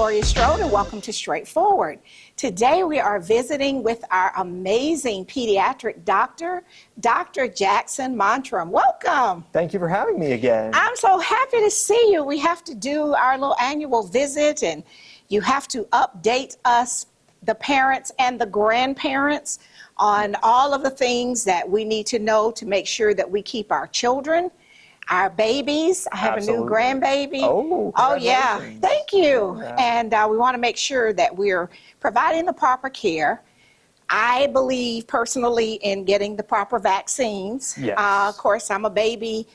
Gloria Strode and welcome to Straightforward. Today we are visiting with our amazing pediatric doctor, Dr. Jackson Montrym. Welcome. Thank you for having me again. I'm so happy to see you. We have to do our little annual visit and you have to update us, the parents and the grandparents, on all of the things that we need to know to make sure that we keep our children, our babies. I have Absolutely. a new grandbaby. Oh yeah. Thank you. Yeah. And we want to make sure that we're providing the proper care. I believe personally in getting the proper vaccines. Yes. Of course, I'm a baby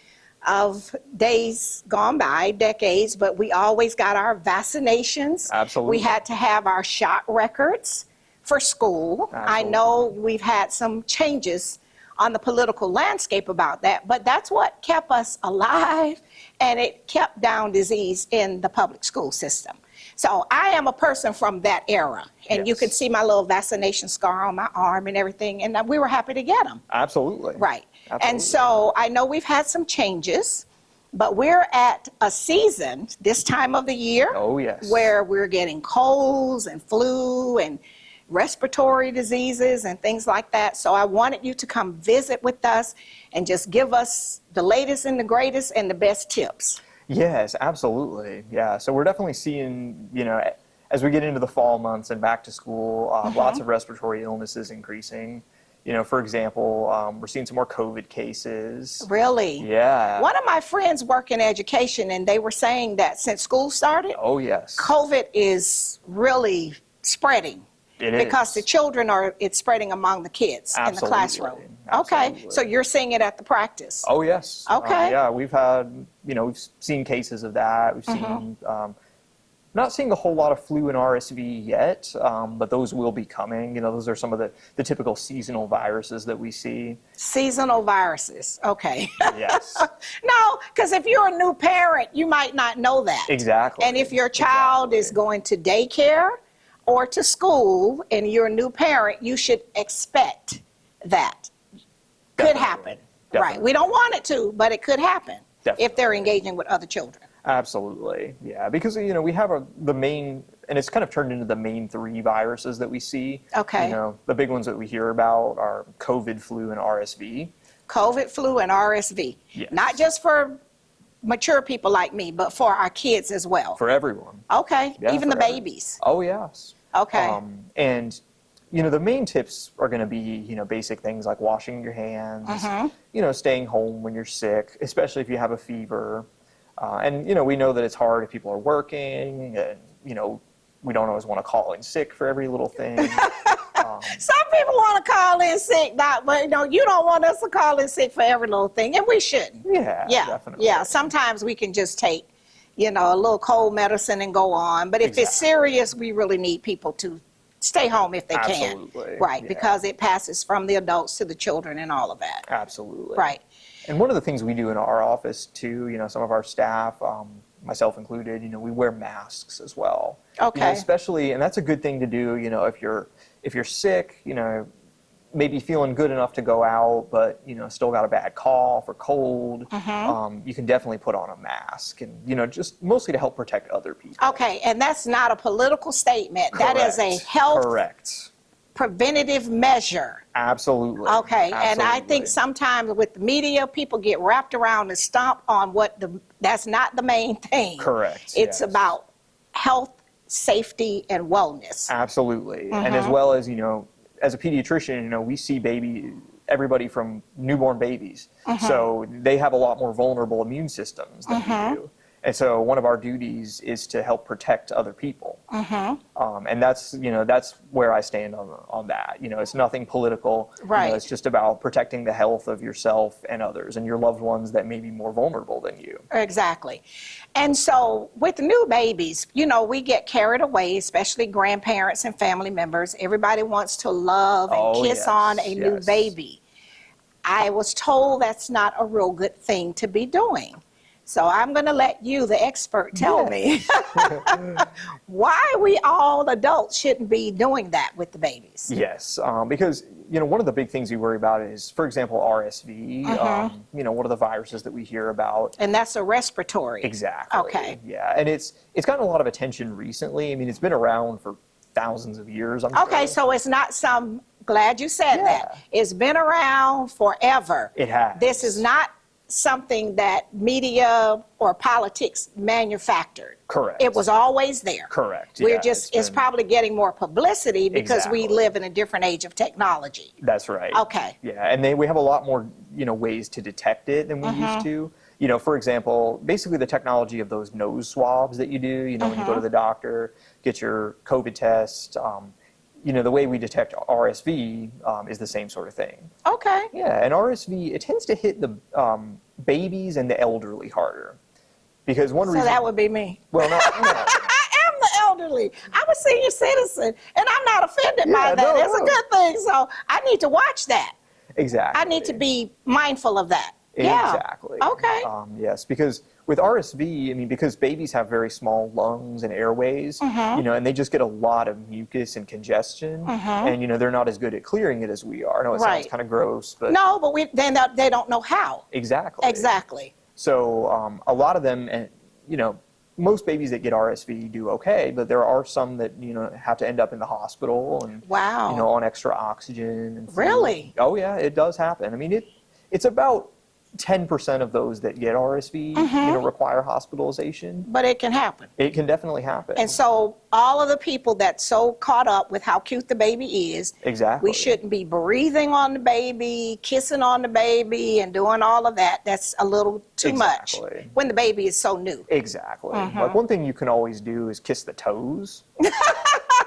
of days gone by, decades, but we always got our vaccinations. Absolutely. We had to have our shot records for school. Absolutely. I know we've had some changes on the political landscape about that, but that's what kept us alive, and it kept down disease in the public school system. So I am a person from that era, and you can see my little vaccination scar on my arm and everything, and we were happy to get them. Absolutely. Right. Absolutely. And so I know we've had some changes, but we're at a season this time of the year where we're getting colds and flu and respiratory diseases and things like that. So I wanted you to come visit with us and just give us the latest and the greatest and the best tips. Yes, absolutely. Yeah, so we're definitely seeing, as we get into the fall months and back to school, lots of respiratory illnesses increasing. For example, we're seeing some more COVID cases. Really? Yeah. One of my friends work in education, and they were saying that since school started, COVID is really spreading. Because the children it's spreading among the kids in the classroom. Absolutely. Okay, so you're seeing it at the practice. Oh, yes. Okay. Yeah, we've had, we've seen cases of that. We've seen, not seeing a whole lot of flu and RSV yet, but those will be coming. Those are some of the typical seasonal viruses that we see. Seasonal viruses, okay. Yes. No, because if you're a new parent, you might not know that. Exactly. And if your child is going to daycare or to school and you're a new parent, you should expect that. Could happen. Definitely. Right. We don't want it to, but it could happen. Definitely. If they're engaging with other children. Absolutely. Yeah, because we have the main, and it's kind of turned into the main three viruses that we see. Okay. The big ones that we hear about are COVID, flu, and RSV. COVID, flu, and RSV. Yes. Not just for mature people like me, but for our kids as well. For everyone. Okay. Yeah, even the babies. Oh, yes. Okay. And the main tips are going to be, basic things like washing your hands, staying home when you're sick, especially if you have a fever. And we know that it's hard if people are working and, we don't always want to call in sick for every little thing. Some people want to call in sick, but you don't want us to call in sick for every little thing, and we shouldn't. Yeah, definitely. Yeah, sometimes we can just take, a little cold medicine and go on. But if it's serious, we really need people to stay home if they can. Absolutely. Right, because it passes from the adults to the children and all of that. Absolutely. Right. And one of the things we do in our office too, some of our staff, myself included, we wear masks as well. Okay. Especially, and that's a good thing to do, if you're sick, maybe feeling good enough to go out, but still got a bad cough or cold, you can definitely put on a mask, and just mostly to help protect other people. Okay, and that's not a political statement. Correct. That is a health preventative measure. Absolutely. Okay, Absolutely. and I think sometimes with the media, people get wrapped around and stomp on that's not the main thing. Correct. It's about health, safety, and wellness. Absolutely. And as well as, as a pediatrician, we see everybody from newborn babies. So they have a lot more vulnerable immune systems than we do. And so one of our duties is to help protect other people. And that's where I stand on that. It's nothing political. Right. It's just about protecting the health of yourself and others and your loved ones that may be more vulnerable than you. Exactly. And so with new babies, we get carried away, especially grandparents and family members. Everybody wants to love and kiss on a new baby. I was told that's not a real good thing to be doing. So I'm going to let you, the expert, tell me why we all adults shouldn't be doing that with the babies. Yes, because, one of the big things we worry about is, for example, RSV, one of the viruses that we hear about. And that's a respiratory. Exactly. Okay. Yeah, and it's gotten a lot of attention recently. I mean, it's been around for thousands of years, I'm Okay, sure. so it's not glad you said that. It's been around forever. It has. This is not something that media or politics manufactured. Correct. It was always there. Correct. We're it's probably getting more publicity because we live in a different age of technology. That's right. Okay. Yeah, and we have a lot more, ways to detect it than we used to. For example, basically the technology of those nose swabs that you do, when you go to the doctor, get your COVID test, the way we detect RSV is the same sort of thing. Okay. Yeah, and RSV, it tends to hit the babies and the elderly harder. Because one reason... So that would be me. Well, no. I am the elderly. I'm a senior citizen, and I'm not offended by that. No, It's a good thing, so I need to watch that. Exactly. I need to be mindful of that. Exactly. Yeah. Okay. Yes, because with RSV, because babies have very small lungs and airways, and they just get a lot of mucus and congestion, and they're not as good at clearing it as we are. I know it sounds kind of gross, but no, but they don't know how. Exactly. Exactly. So a lot of them, and most babies that get RSV do okay, but there are some that have to end up in the hospital and on extra oxygen. And really? Oh yeah, it does happen. I mean, it's about 10% of those that get RSV, require hospitalization. But it can happen. It can definitely happen. And so all of the people that's so caught up with how cute the baby is, exactly, we shouldn't be breathing on the baby, kissing on the baby, and doing all of that. That's a little too much when the baby is so new. Exactly. Like one thing you can always do is kiss the toes.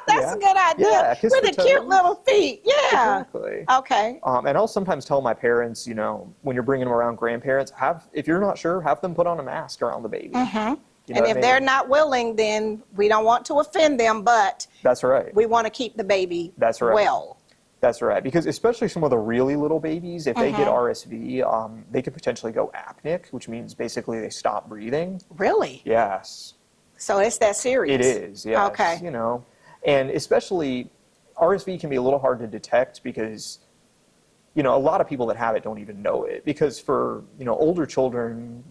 That's a good idea. Yeah, kiss with the cute little feet. Yeah. Exactly. Okay. And I'll sometimes tell my parents, when you're bringing them around grandparents, if you're not sure, have them put on a mask around the baby. And if they're not willing, then we don't want to offend them, but that's right. We want to keep the baby well. That's right. Because especially some of the really little babies, if they get RSV, they could potentially go apneic, which means basically they stop breathing. Really? Yes. So it's that serious? It is, yes. Okay. And especially RSV can be a little hard to detect because, a lot of people that have it don't even know it. Because for, older children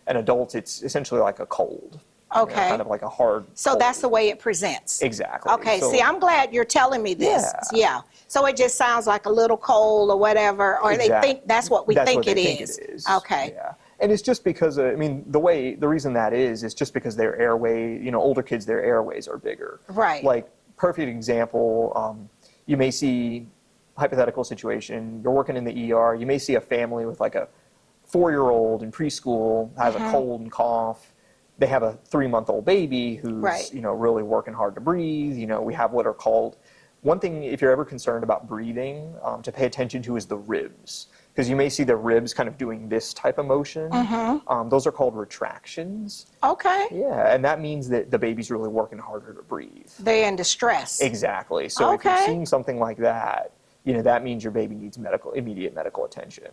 and adults, it's essentially like a cold. Okay. Kind of like a hard So cold. That's the way it presents. Exactly. Okay. See, I'm glad you're telling me this. Yeah. So it just sounds like a little cold or whatever, or they think that's what we think it is. Okay. Yeah. And it's just because, the reason that is just because their airway, older kids, their airways are bigger. Right. Like, perfect example, you may see, hypothetical situation, you're working in the ER, you may see a family with like a 4-year-old in preschool, has a cold and cough. They have a 3-month-old baby who's, really working hard to breathe. We have what are called, one thing, if you're ever concerned about breathing, to pay attention to is the ribs. Because you may see the ribs kind of doing this type of motion. Those are called retractions. Okay. Yeah, and that means that the baby's really working harder to breathe. They're in distress. Exactly. So if you're seeing something like that, that means your baby needs immediate medical attention.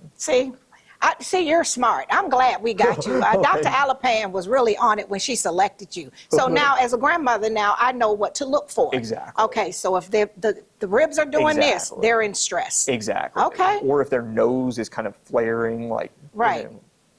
See, you're smart. I'm glad we got you. Dr. Alapan was really on it when she selected you. So now, as a grandmother, I know what to look for. Exactly. Okay, so if the ribs are doing this, they're in stress. Exactly. Okay. Or if their nose is kind of flaring, like,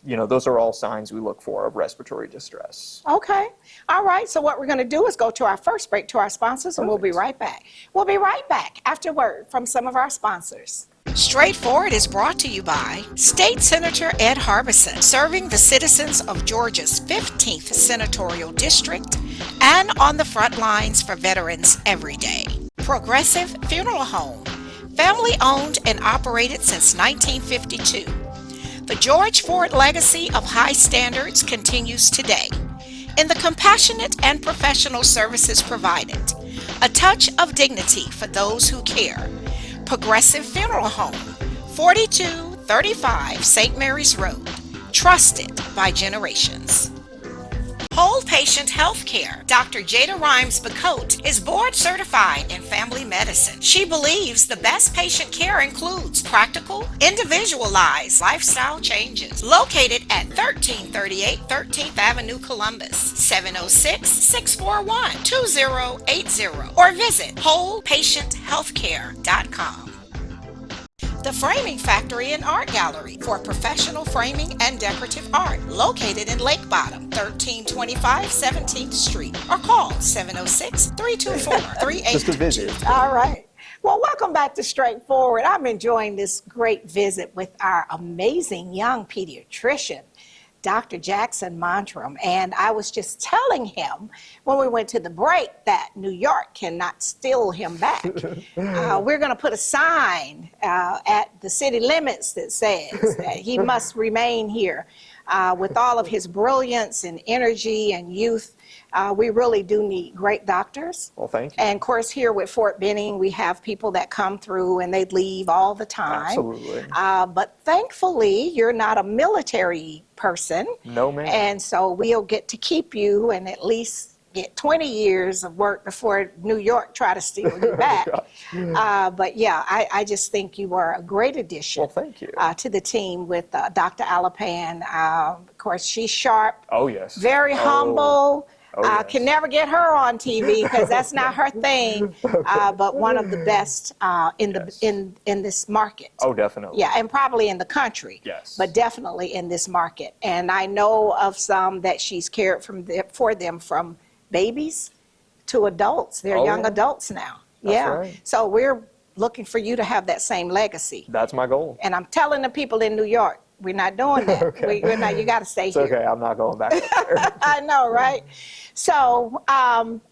those are all signs we look for of respiratory distress. Okay. All right. So what we're going to do is go to our first break to our sponsors, and we'll be right back. We'll be right back after word from some of our sponsors. Straightforward is brought to you by State Senator Ed Harbison, serving the citizens of Georgia's 15th Senatorial District and on the front lines for veterans every day. Progressive Funeral Home, family owned and operated since 1952. The George Ford legacy of high standards continues today in the compassionate and professional services provided. A touch of dignity for those who care. Progressive Funeral Home, 4235 St. Mary's Road, trusted by generations. Whole Patient Healthcare. Dr. Jada Rhymes Bacote is board certified in family medicine. She believes the best patient care includes practical, individualized lifestyle changes. Located at 1338 13th Avenue, Columbus, 706-641-2080, or visit wholepatienthealthcare.com. The Framing Factory and Art Gallery for professional framing and decorative art, located in Lake Bottom, 1325 17th Street, or call 706-324-3822. Just a visit. All right. Well, welcome back to Straightforward. I'm enjoying this great visit with our amazing young pediatrician, Dr. Jackson Montrym. And I was just telling him when we went to the break that New York cannot steal him back. We're going to put a sign at the city limits that says that he must remain here with all of his brilliance and energy and youth. We really do need great doctors. Well, thank you. And of course, here with Fort Benning, we have people that come through and they leave all the time. Absolutely. But thankfully, you're not a military person. No, ma'am. And so we'll get to keep you and at least get 20 years of work before New York try to steal you back. But yeah, I just think you are a great addition. Well, thank you. To the team with Dr. Alapan. Of course, she's sharp. Oh, yes. Very humble. Yes. Can never get her on TV because that's not her thing. But one of the best in this market. Oh, definitely. Yeah, and probably in the country. Yes. But definitely in this market. And I know of some that she's cared for them from babies to adults. They're young adults now. That's right. So we're looking for you to have that same legacy. That's my goal. And I'm telling the people in New York, we're not doing that. Okay. We're not, you got to stay It's here. okay. I'm not going back up there. I know, right? So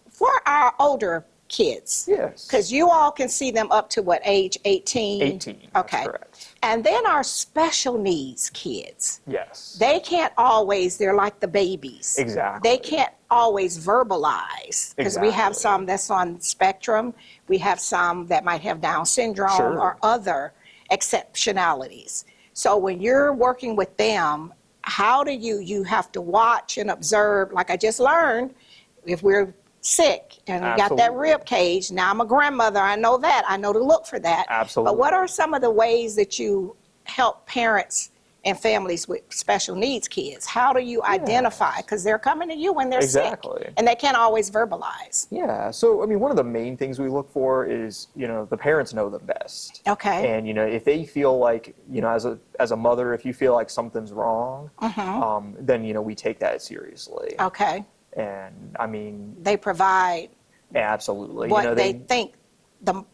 for our older kids, Yes. because you all can see them up to what age? 18? 18. Okay. That's correct. And then our special needs kids. Yes. They can't always, they're like the babies. Exactly. They can't always verbalize because we have some that's on spectrum. We have some that might have Down syndrome or other exceptionalities. So when you're working with them, how do you have to watch and observe, like I just learned, if we're sick and we got that rib cage, now I'm a grandmother, I know that, I know to look for that. Absolutely. But what are some of the ways that you help parents and families with special needs kids? How do you identify? Because they're coming to you when they're sick. And they can't always verbalize. Yeah. So, I mean, one of the main things we look for is, the parents know them best. Okay. And, if they feel like, as a mother, if you feel like something's wrong, then, we take that seriously. Okay. And, I mean... They provide... Absolutely. What they think the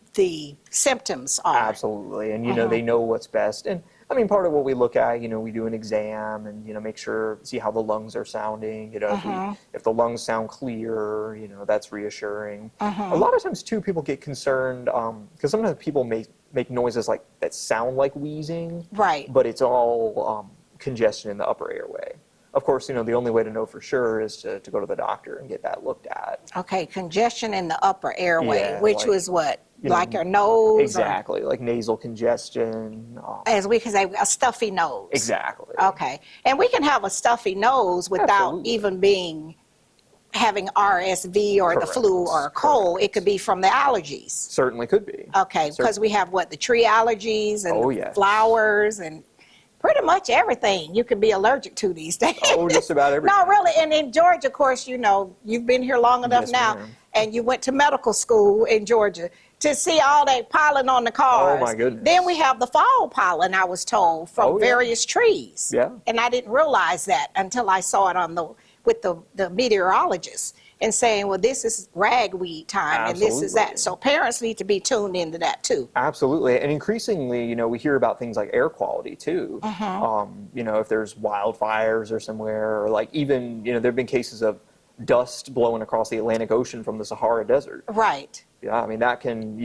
symptoms are. Absolutely. And, they know what's best. And, I mean, part of what we look at, we do an exam and, make sure, see how the lungs are sounding. If the lungs sound clear, that's reassuring. A lot of times, too, people get concerned because sometimes people make noises like that sound like wheezing. Right. But it's all congestion in the upper airway. Of course, the only way to know for sure is to go to the doctor and get that looked at. Okay, congestion in the upper airway, which was what? Like your nose? Exactly, like nasal congestion. As we can say, a stuffy nose. Exactly. Okay, and we can have a stuffy nose without even having RSV or the flu or a cold. It could be from the allergies. Certainly could be. Okay, because we have the tree allergies and the flowers and pretty much everything you can be allergic to these days. Oh, just about everything. No, really. And in Georgia, of course, you've been here long enough now, and you went to medical school in Georgia to see all that pollen on the cars. Oh, my goodness. Then we have the fall pollen, I was told, from various trees. Yeah. And I didn't realize that until I saw it with the meteorologist and saying, well, this is ragweed time and this is that. So parents need to be tuned into that too. Absolutely. And increasingly, we hear about things like air quality too. If there's wildfires or somewhere, or like even, there have been cases of dust blowing across the Atlantic Ocean from the Sahara Desert. Right. Yeah, I mean, that can,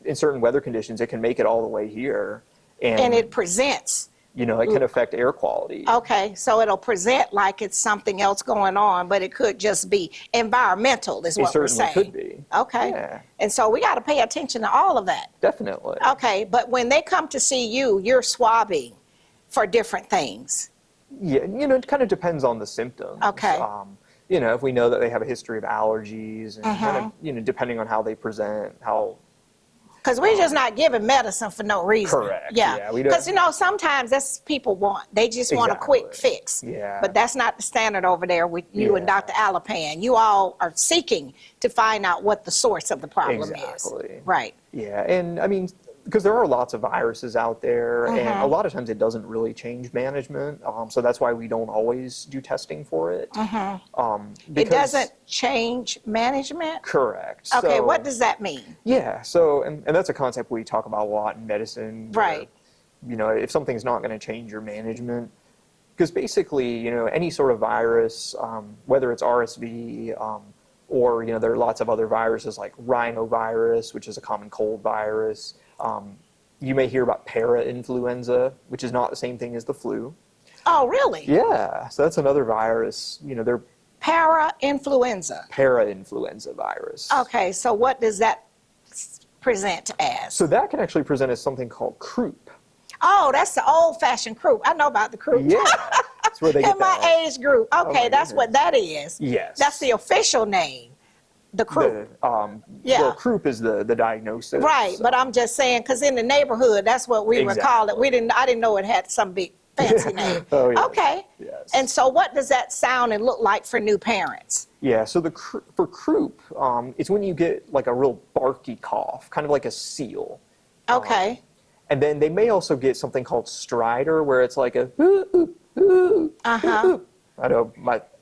in certain weather conditions, it can make it all the way here. And it presents. It can affect air quality. Okay, so it'll present like it's something else going on, but it could just be environmental is what we're saying. It certainly could be. Okay. Yeah. And so we got to pay attention to all of that. Definitely. Okay, but when they come to see you, you're swabbing for different things. Yeah, it kind of depends on the symptoms. Okay. you know, if we know that they have a history of allergies and kind of, you know, depending on how they present, how. Because we're just not giving medicine for no reason. Correct. Yeah. Because, you know, sometimes that's people want. They just want a quick fix. Yeah. But that's not the standard over there with you and Dr. Allopan. You all are seeking to find out what the source of the problem is. Right. Yeah. And I mean, because there are lots of viruses out there, and a lot of times it doesn't really change management. So that's why we don't always do testing for it. It doesn't change management? Correct. Okay, so, what does that mean? Yeah, so, and that's a concept we talk about a lot in medicine. Right. Where, you know, if something's not going to change your management, because basically, you know, any sort of virus, whether it's RSV, or, you know, there are lots of other viruses like rhinovirus, which is a common cold virus. You may hear about para-influenza, which is not the same thing as the flu. Oh, really? Yeah, so that's another virus. You know, they're para-influenza. Para-influenza virus. Okay, so what does that present as? So that can actually present as something called croup. Oh, that's the old-fashioned croup. I know about the croup. Yeah, that's where they get in my age group. Okay, that's what that is. Yes. That's the official name. The croup. Well, croup is the diagnosis. Right, but I'm just saying, because in the neighborhood, that's what we would call it. I didn't know it had some big fancy name. Yes. Okay. Yes. And so what does that sound and look like for new parents? Yeah, so for croup, it's when you get like a real barky cough, kind of like a seal. Okay. And then they may also get something called stridor, where it's like a I know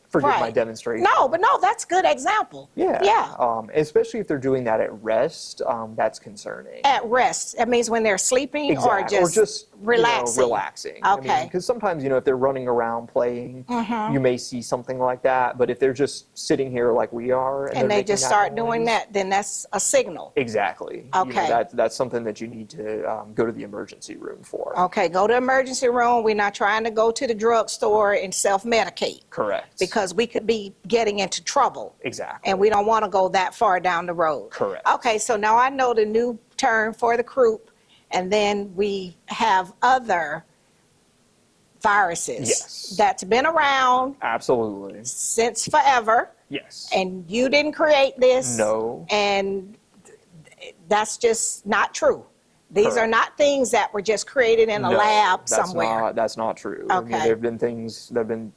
forgive my demonstration. No, but no, that's a good example. Yeah. Yeah. Especially if they're doing that at rest, that's concerning. At rest, that means when they're sleeping or just relaxing. You know, relaxing. Okay. Because sometimes, you know, if they're running around playing, you may see something like that. But if they're just sitting here like we are, and they just start doing that, then that's a signal. Exactly. Okay. You know, that's something that you need to go to the emergency room for. Okay, go to the emergency room. We're not trying to go to the drugstore and self-medicate. Correct. Because we could be getting into trouble. Exactly. And we don't want to go that far down the road. Correct. Okay, so now I know the new term for the croup, and then we have other viruses that's been around absolutely since forever. Yes. And you didn't create this. No. And that's just not true. These are not things that were just created in a lab somewhere. That's not true. Okay. I mean, there have been things that have been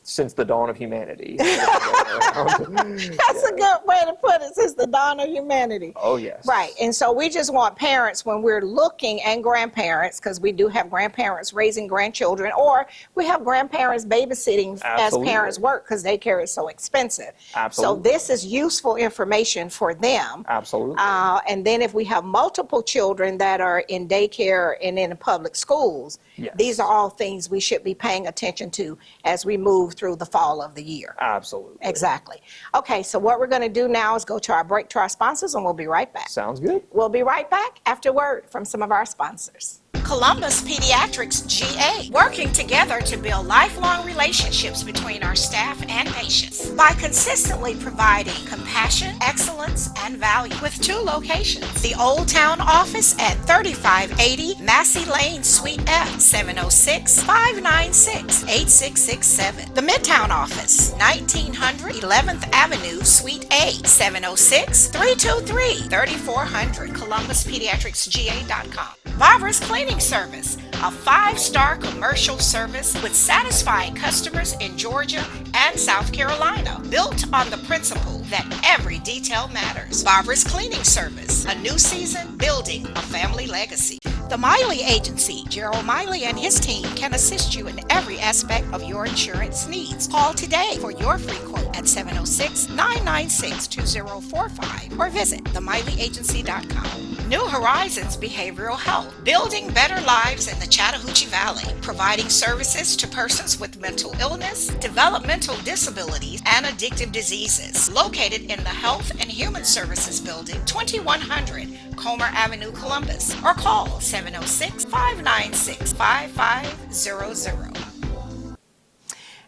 since the dawn of humanity. That's a good way to put it, since the dawn of humanity. Oh, yes. Right. And so we just want parents, when we're looking, and grandparents, because we do have grandparents raising grandchildren, or we have grandparents babysitting as parents work because daycare is so expensive. Absolutely. So this is useful information for them. Absolutely. And then if we have multiple children that are in daycare and in the public schools, these are all things we should be paying attention to as we move through the fall of the year. Absolutely. Exactly. Okay, so what we're going to do now is go to our break to our sponsors, and we'll be right back. Sounds good. We'll be right back after word from some of our sponsors. Columbus Pediatrics GA, working together to build lifelong relationships between our staff and patients by consistently providing compassion, excellence, and value with 2 locations. The Old Town office at 3580 Massey Lane, Suite F, 706-596-8667. The Midtown office, 1900 11th Avenue, Suite A, 706-323-3400, ColumbusPediatricsGA.com. Barbara's Cleaning Service, a 5-star commercial service with satisfied customers in Georgia and South Carolina, built on the principle that every detail matters. Barbara's Cleaning Service, a new season building a family legacy. The Miley Agency, Gerald Miley and his team can assist you in every aspect of your insurance needs. Call today for your free quote at 706-996-2045 or visit themiley.agency.com. New Horizons Behavioral Health, building better lives in the Chattahoochee Valley, providing services to persons with mental illness, developmental disabilities, and addictive diseases. Located in the Health and Human Services Building, 2100 Comer Avenue, Columbus, or call 706-596-5500.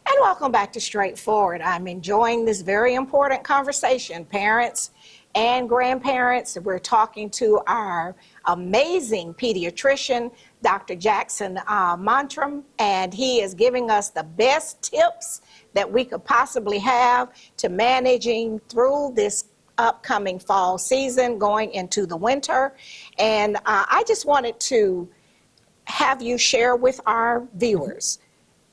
And welcome back to Straightforward. I'm enjoying this very important conversation, parents and grandparents. We're talking to our amazing pediatrician, Dr. Jackson Montrym, and he is giving us the best tips that we could possibly have to managing through this upcoming fall season going into the winter. And I just wanted to have you share with our viewers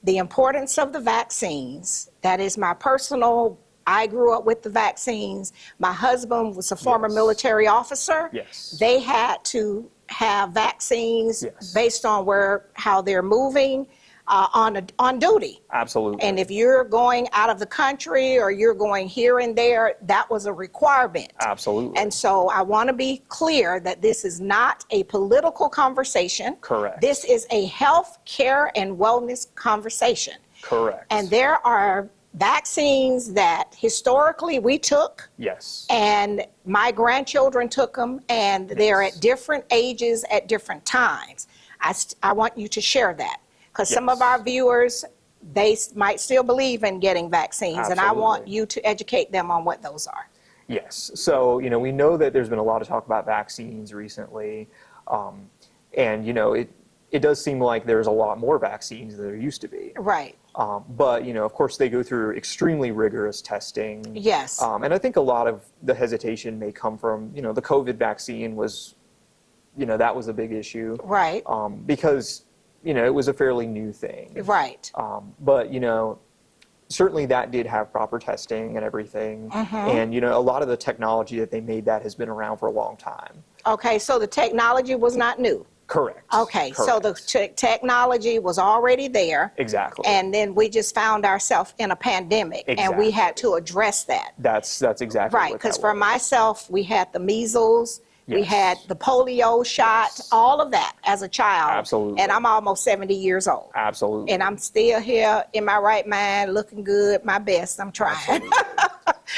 the importance of the vaccines. That is my personal, I grew up with the vaccines. My husband was a former military officer. Yes. They had to have vaccines based on how they're moving on duty. Absolutely. And if you're going out of the country or you're going here and there, that was a requirement. Absolutely. And so I want to be clear that this is not a political conversation. Correct. This is a health care and wellness conversation. Correct. And there are vaccines that historically we took. Yes. And my grandchildren took them, and they're at different ages at different times. I want you to share that. Because some of our viewers, they might still believe in getting vaccines, Absolutely. and I want you to educate them on what those are. Yes. So, we know that there's been a lot of talk about vaccines recently. And, it does seem like there's a lot more vaccines than there used to be. Right. But, of course, they go through extremely rigorous testing. Yes. And I think a lot of the hesitation may come from, the COVID vaccine was, that was a big issue. Right. Because it was a fairly new thing. Right. But, certainly that did have proper testing and everything. And, a lot of the technology that they made that has been around for a long time. Okay, so the technology was not new. Correct. Okay, Correct. so the technology was already there. Exactly. And then we just found ourselves in a pandemic, and we had to address that. That's exactly right, what because that for was. myself, we had the measles. We had the polio shot, all of that as a child. Absolutely. And I'm almost 70 years old. Absolutely. And I'm still here in my right mind, looking good, my best. I'm trying.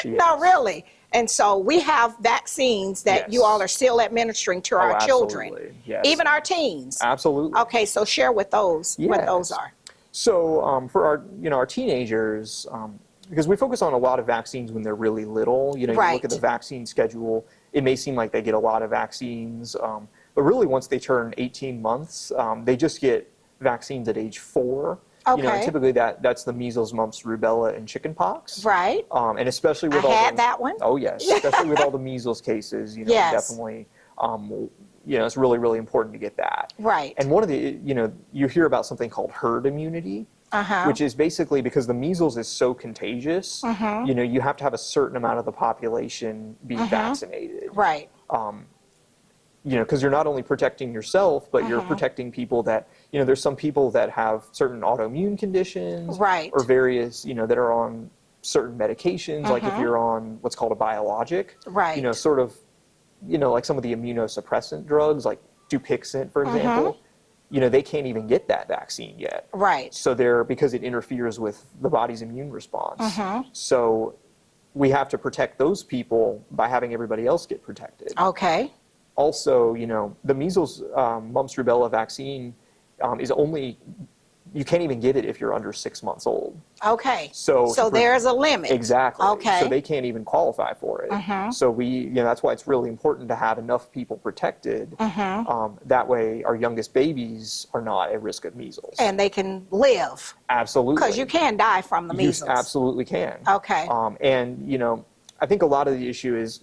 No, really. And so we have vaccines that you all are still administering to our children, even our teens. Absolutely. Okay, so share with those what those are. So for our our teenagers, because we focus on a lot of vaccines when they're really little. You look at the vaccine schedule. It may seem like they get a lot of vaccines, but really once they turn 18 months, they just get vaccines at age 4. Okay. Typically that's the measles, mumps, rubella, and chickenpox. Right. And especially with I had that one. Oh yes, especially with all the measles cases. Definitely. It's really, really important to get that. Right. And one of the, you hear about something called herd immunity. Which is basically because the measles is so contagious, you have to have a certain amount of the population be vaccinated. Right. Because you're not only protecting yourself, but you're protecting people that, there's some people that have certain autoimmune conditions. Right. Or various, that are on certain medications, like if you're on what's called a biologic. Right. Sort of, like some of the immunosuppressant drugs, like Dupixent, for example. They can't even get that vaccine yet. Right. So because it interferes with the body's immune response. So we have to protect those people by having everybody else get protected. Okay. Also, the measles, mumps, rubella vaccine is only, you can't even get it if you're under 6 months old. Okay. So there's a limit. Exactly. Okay. So they can't even qualify for it. So that's why it's really important to have enough people protected. That way our youngest babies are not at risk of measles. And they can live. Absolutely. Because you can die from the measles. You absolutely can. Okay. And, I think a lot of the issue is,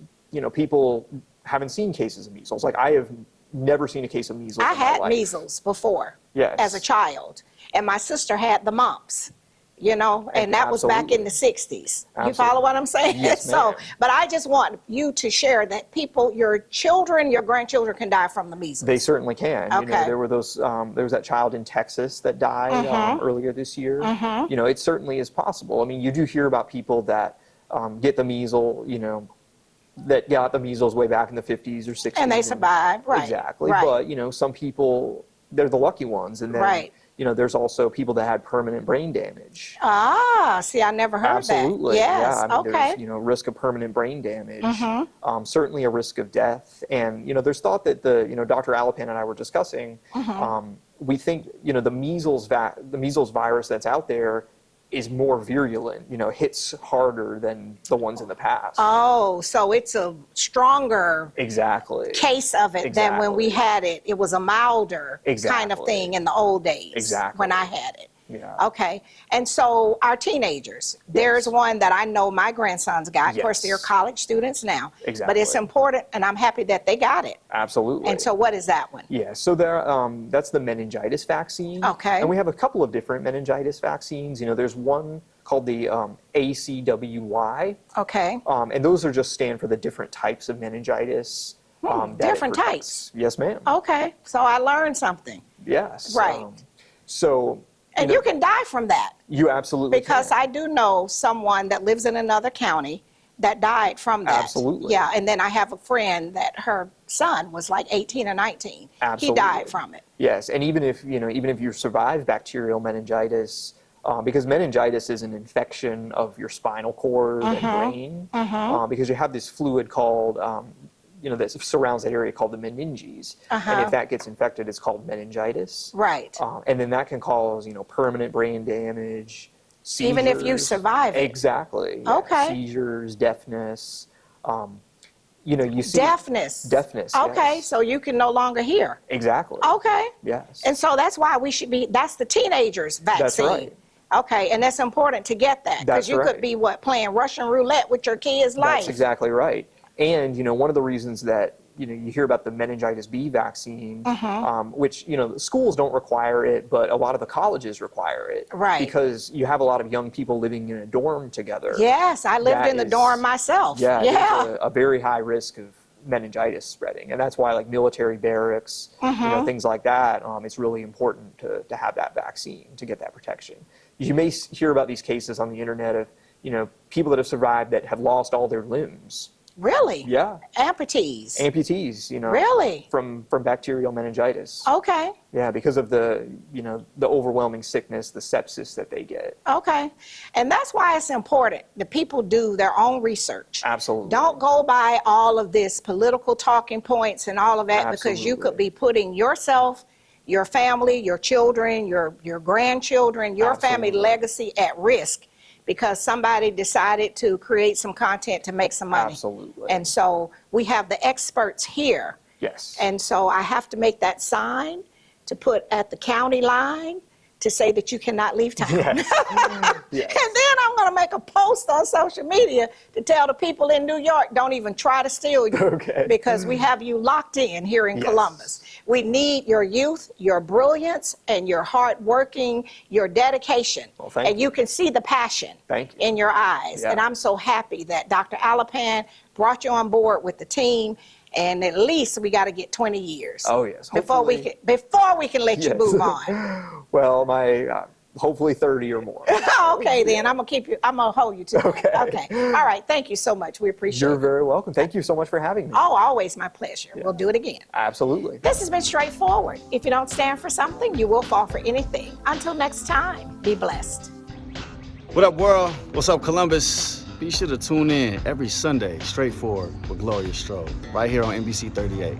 people haven't seen cases of measles. Like I have never seen a case of measles I in my had life. measles before. Yes. As a child. And my sister had the mumps. And that was back in the 60s. Absolutely. You follow what I'm saying? Yes, ma'am. But I just want you to share that your children, your grandchildren can die from the measles. They certainly can. Okay. There were those. There was that child in Texas that died earlier this year. It certainly is possible. I mean, you do hear about people that get the measles. That got the measles way back in the 50s or 60s. And they survived, right. Exactly. Right. But, some people, they're the lucky ones. And then, there's also people that had permanent brain damage. Ah, see, I never heard Absolutely. that. Yes, Yeah. I mean, okay. there's, risk of permanent brain damage, certainly a risk of death. And, there's thought that Dr. Alapin and I were discussing, we think, the measles virus that's out there is more virulent, hits harder than the ones in the past. Oh, so it's a stronger exactly case of it than when we had it. It was a milder kind of Exactly. thing in the old days Exactly. when I had it. Yeah. Okay. And so our teenagers, there's one that I know my grandsons got. Of course, they're college students now. Exactly. But it's important, and I'm happy that they got it. Absolutely. And so what is that one? Yeah, so that's the meningitis vaccine. Okay. And we have a couple of different meningitis vaccines. There's one called the ACWY. Okay. And those are just stand for the different types of meningitis. That it different protects. types. Yes, ma'am. Okay. So I learned something. Yes. Right. And you can die from that. You absolutely Because can. I do know someone that lives in another county that died from that. Absolutely. Yeah, and then I have a friend that her son was like 18 or 19. Absolutely. He died from it. Yes, and even if you survive bacterial meningitis, because meningitis is an infection of your spinal cord and brain, because you have this fluid called that surrounds that area called the meninges. And if that gets infected, it's called meningitis. Right. And then that can cause, permanent brain damage, seizures. Even if you survive it. Exactly. Yeah. Okay. Seizures, deafness. You see. Deafness. Deafness. Okay, Yes. so you can no longer hear. Exactly. Okay. Yes. And so that's why that's the teenagers vaccine. That's right. Okay, and that's important to get that. Because That's you right. could be, playing Russian roulette with your kid's life. That's exactly right. And, one of the reasons that, you hear about the meningitis B vaccine, which, schools don't require it, but a lot of the colleges require it. Right. Because you have a lot of young people living in a dorm together. Yes, I lived That in the is- dorm myself. Yeah. There's a very high risk of meningitis spreading. And that's why, like, military barracks, things like that, it's really important to have that vaccine to get that protection. You may hear about these cases on the internet of, people that have survived that have lost all their limbs. Really? Yeah. Amputees. Amputees, Really? from bacterial meningitis. Okay. Yeah, because of the overwhelming sickness, the sepsis that they get. Okay. And that's why it's important that people do their own research. Absolutely. Don't go by all of this political talking points and all of that, because you could be putting yourself, your family, your children, your grandchildren, your family legacy at risk because somebody decided to create some content to make some money. Absolutely. And so we have the experts here. Yes. And so I have to make that sign to put at the county line to say that you cannot leave town. Yes. Yes. And then I'm going to make a post on social media to tell the people in New York, don't even try to steal you. Okay. Because we have you locked in here in Yes. Columbus. We need your youth, your brilliance, and your hard working, your dedication. Well, thank and you can see the passion Thank you. in your eyes. Yeah. And I'm so happy that Dr. Alapan brought you on board with the team. And at least we got to get 20 years. Oh, yes. Before we can let you Yes. move on. Well, my hopefully 30 or more. Okay, then I'm gonna hold you to it. Okay. Okay. All right. Thank you so much. We appreciate You're it. very welcome. Thank you so much for having me. Oh, always my pleasure. We'll do it again. Absolutely. This has been straightforward. If you don't stand for something, you will fall for anything. Until next time, be blessed. What up, world? What's up, Columbus? Be sure to tune in every Sunday, Straightforward with Gloria Strode, right here on NBC 38.